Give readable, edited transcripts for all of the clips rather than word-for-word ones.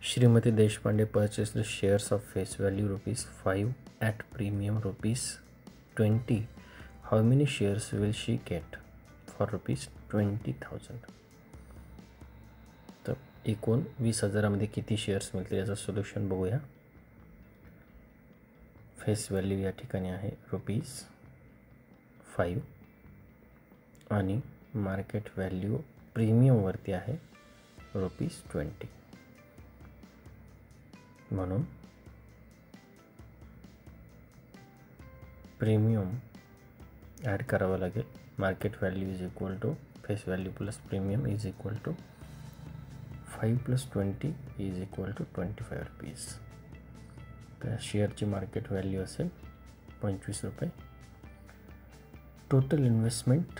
Shrimati Deshpande purchased the shares of face value ₹5 at premium ₹20. How many shares will she get for ₹20,000? तर एकूण 20,000 मध्ये किती shares मिळतील याचं सोल्युशन बघूया. फेस व्हॅल्यू या ठिकाणी आहे ₹5 आणि मार्केट व्हॅल्यू प्रीमियमवरती आहे ₹20. म्हणून प्रीमियम ॲड करावं लागेल. Market value is equal to face value plus premium is equal to 5 + 20 is equal to ₹25. तर शेअरची मार्केट व्हॅल्यू असेल ₹25. टोटल इन्व्हेस्टमेंट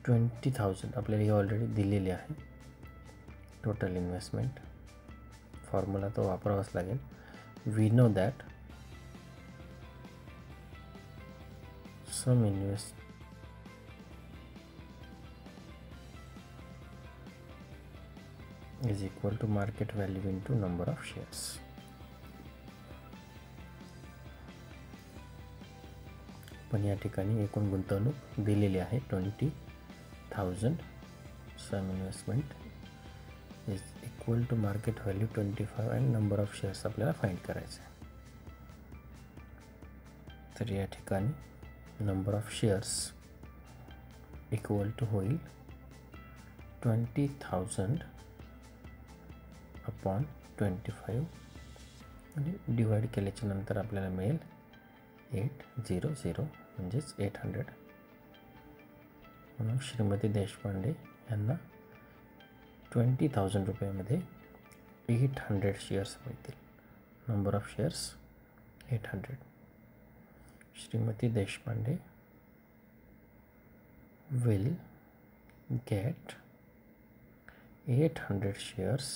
₹20,000 आपल्याला हे ऑलरेडी दिलेले आहे. टोटल इन्व्हेस्टमेंट फॉर्म्युला तो वापरावाच लागेल. We know that sum invest is equal to market value into number of shares. पण या ठिकाणी एकूण गुंतवणूक दिलेली आहे 20,000. Sum investment is equal to market value 25 आणि नंबर ऑफ शेअर्स आपल्याला फाइंड करायचं आहे. तर या ठिकाणी number of shares equal to होईल 20,000 अपॉन 25 आणि डिवाइड केल्याच्या नंतर आपल्याला मिळेल 800 म्हणजेच 800. म्हणून श्रीमती देशपांडे यांना 20,000 रुपयामध्ये 800 शेअर्स मिळतील. Number of shares 800. Shrimati Deshpande will get 800 shares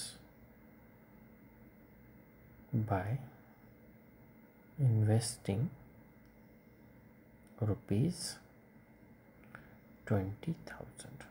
by investing ₹20,000.